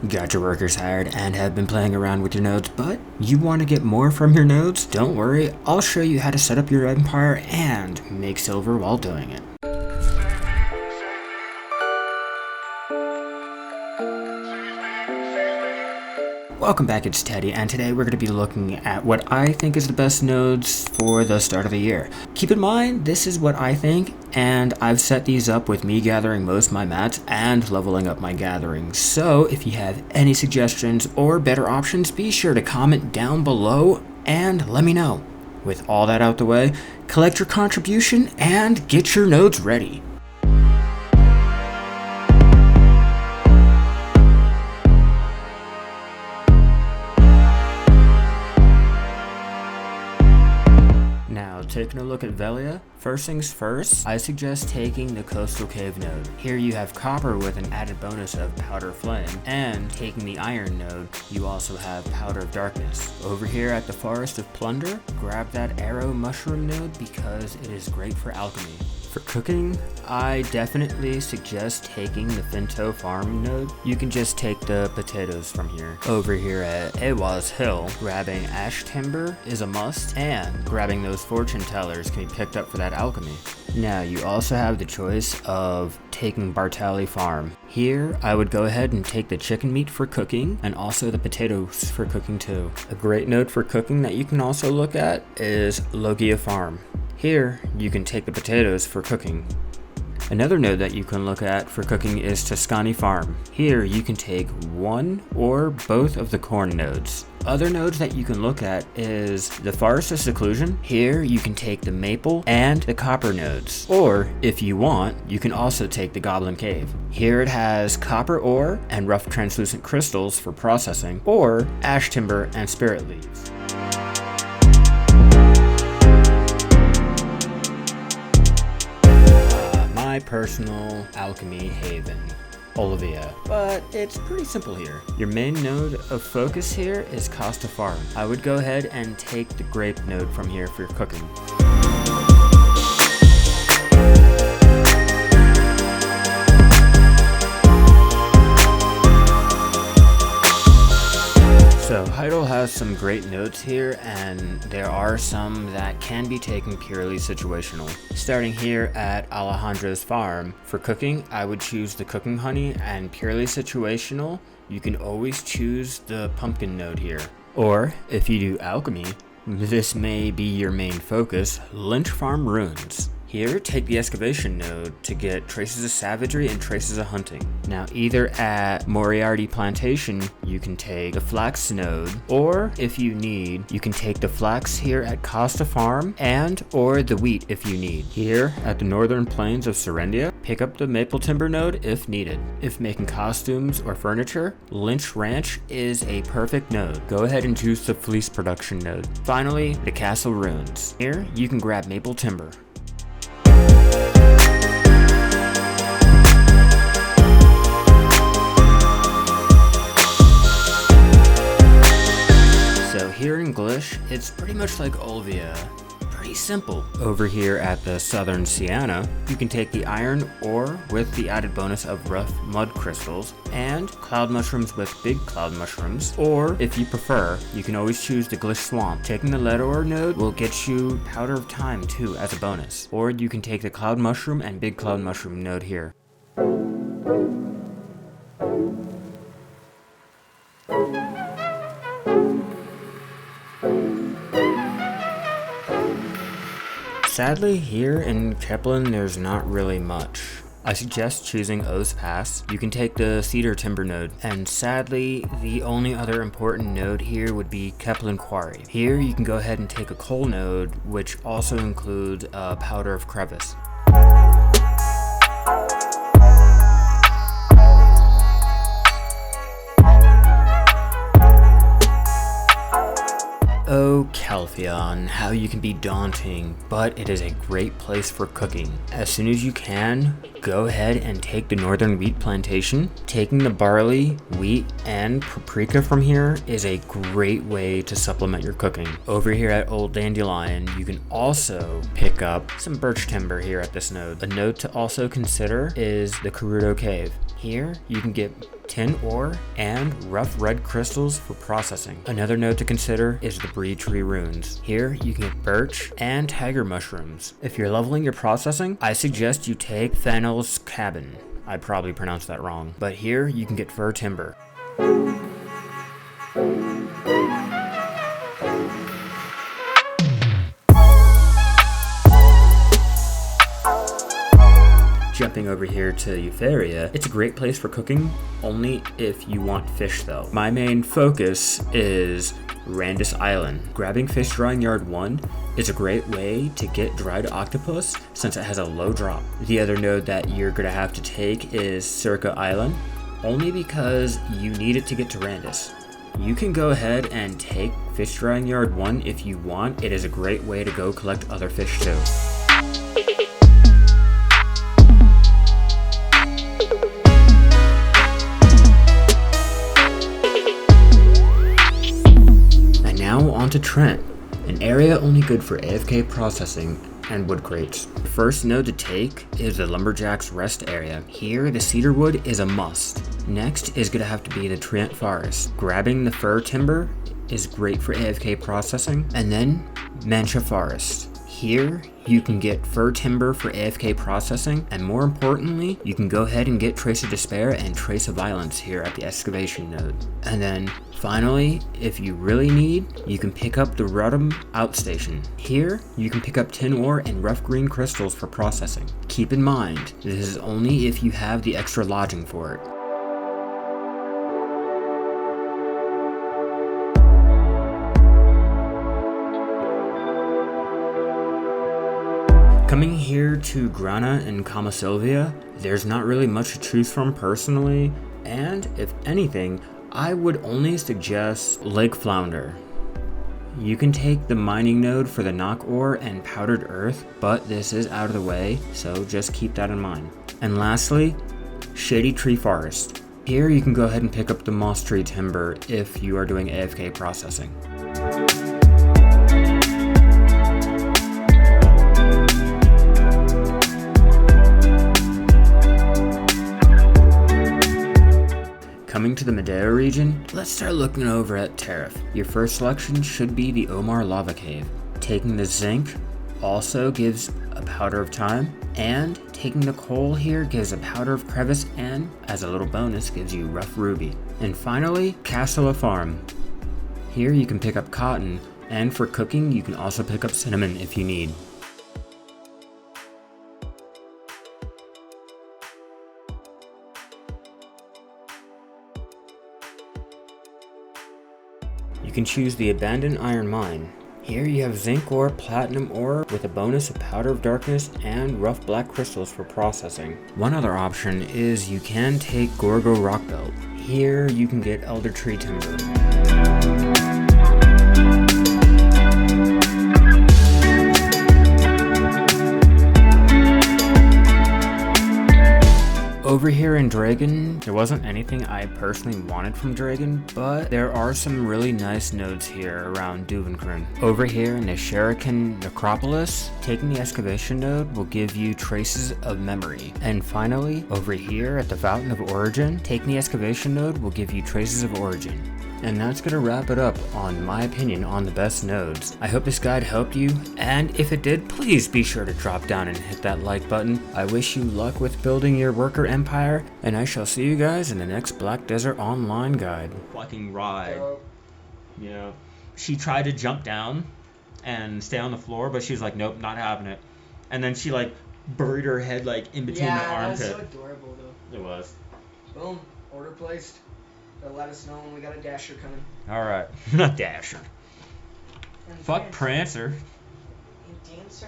You got your workers hired and have been playing around with your nodes, but you want to get more from your nodes? Don't worry, I'll show you how to set up your empire and make silver while doing it. Welcome back, it's Teddy, and today we're going to be looking at what I think is the best nodes for the start of the year. Keep in mind, this is what I think, and I've set these up with me gathering most of my mats and leveling up my gathering. So if you have any suggestions or better options, be sure to comment down below and let me know. With all that out the way, collect your contribution and get your nodes ready. Now, taking a look at Velia, first things first, I suggest taking the Coastal Cave node. Here you have copper with an added bonus of Powder Flame, and taking the Iron node, you also have Powder of Darkness. Over here at the Forest of Plunder, grab that Arrow Mushroom node because it is great for alchemy. For cooking, I definitely suggest taking the Finto Farm node. You can just take the potatoes from here. Over here at Awaz Hill, grabbing Ash Timber is a must, and grabbing those fortune tellers can be picked up for that alchemy. Now you also have the choice of taking Bartali Farm. Here, I would go ahead and take the chicken meat for cooking, and also the potatoes for cooking too. A great node for cooking that you can also look at is Logia Farm. Here, you can take the potatoes for cooking. Another node that you can look at for cooking is Tuscany Farm. Here, you can take one or both of the corn nodes. Other nodes that you can look at is the Forest of Seclusion. Here, you can take the maple and the copper nodes. Or, if you want, you can also take the Goblin Cave. Here it has copper ore and rough translucent crystals for processing, or ash timber and spirit leaves. My personal alchemy haven, Olivia, but it's pretty simple here. Your main node of focus here is Costa Farm. I would go ahead and take the grape node from here for your cooking. So Heidel has some great nodes here, and there are some that can be taken purely situational. Starting here at Alejandro's farm, for cooking, I would choose the cooking honey, and purely situational, you can always choose the pumpkin node here. Or, if you do alchemy, this may be your main focus, Lynch Farm Ruins. Here, take the excavation node to get traces of savagery and traces of hunting. Now, either at Moriarty Plantation, you can take the flax node, or if you need, you can take the flax here at Costa Farm, and or the wheat if you need. Here, at the Northern Plains of Serendia, pick up the maple timber node if needed. If making costumes or furniture, Lynch Ranch is a perfect node. Go ahead and choose the fleece production node. Finally, the Castle Ruins. Here, you can grab maple timber. So here in Glish, it's pretty much like Olivia. Pretty simple. Over here at the Southern Sienna, you can take the iron ore with the added bonus of rough mud crystals and cloud mushrooms with big cloud mushrooms, or if you prefer, you can always choose the Glish Swamp. Taking the lead ore node will get you Powder of Time too as a bonus, or you can take the cloud mushroom and big cloud mushroom node here. Sadly, here in Keplen, there's not really much. I suggest choosing O's Pass. You can take the Cedar Timber node, and sadly, the only other important node here would be Keplen Quarry. Here, you can go ahead and take a coal node, which also includes a Powder of Crevice. Oh, Calpheon, how you can be daunting, but it is a great place for cooking. As soon as you can, go ahead and take the Northern Wheat Plantation. Taking the barley, wheat, and paprika from here is a great way to supplement your cooking. Over here at Old Dandelion, you can also pick up some birch timber here at this node. A node to also consider is the Karudo Cave. Here, you can get tin ore, and rough red crystals for processing. Another node to consider is the breed tree runes. Here you can get birch and tiger mushrooms. If you're leveling your processing, I suggest you take Fennel's cabin. I probably pronounced that wrong, but here you can get fir timber. Jumping over here to Velia, it's a great place for cooking, only if you want fish though. My main focus is Randus Island. Grabbing Fish Drying Yard 1 is a great way to get dried octopus since it has a low drop. The other node that you're gonna have to take is Circa Island, only because you need it to get to Randus. You can go ahead and take Fish Drying Yard 1 if you want. It is a great way to go collect other fish too. Now on to Trent, an area only good for AFK processing and wood crates. The first node to take is the Lumberjack's Rest area. Here, the cedar wood is a must. Next is gonna have to be the Trent Forest. Grabbing the fir timber is great for AFK processing, and then Mancha Forest. Here, you can get fir timber for AFK processing, and more importantly, you can go ahead and get Trace of Despair and Trace of Violence here at the excavation node. And then, finally, if you really need, you can pick up the Rudham Outstation. Here, you can pick up tin ore and rough green crystals for processing. Keep in mind, this is only if you have the extra lodging for it. Coming here to Grana and Kamasilvia, there's not really much to choose from personally, and if anything, I would only suggest Lake Flounder. You can take the mining node for the knock ore and powdered earth, but this is out of the way, so just keep that in mind. And lastly, Shady Tree Forest. Here you can go ahead and pick up the moss tree timber if you are doing AFK processing. Coming to the Madera region, let's start looking over at Tariff. Your first selection should be the Omar Lava Cave. Taking the zinc also gives a powder of time, and taking the coal here gives a powder of crevice, and as a little bonus gives you rough ruby. And finally, Castella Farm. Here you can pick up cotton, and for cooking you can also pick up cinnamon if you need. You can choose the Abandoned Iron Mine. Here you have zinc ore, platinum ore with a bonus of powder of darkness and rough black crystals for processing. One other option is you can take Gorgo Rock Belt. Here you can get elder tree timber. Over here in Dragan, there wasn't anything I personally wanted from Dragan, but there are some really nice nodes here around Duvenkron. Over here in the Shuriken Necropolis, taking the excavation node will give you traces of memory. And finally, over here at the Fountain of Origin, taking the excavation node will give you traces of origin. And that's gonna wrap it up on my opinion on the best nodes. I hope this guide helped you, and if it did, please be sure to drop down and hit that like button. I wish you luck with building your worker empire, and I shall see you guys in the next Black Desert Online guide. Fucking ride. You know, she tried to jump down and stay on the floor, but she was like, nope, not having it. And then she like buried her head like in between the armpit. Yeah, that's so adorable though. It was. Boom, order placed. They'll let us know when we got a dasher coming. Alright, not dasher. And Fuck Prancer. And Dancer.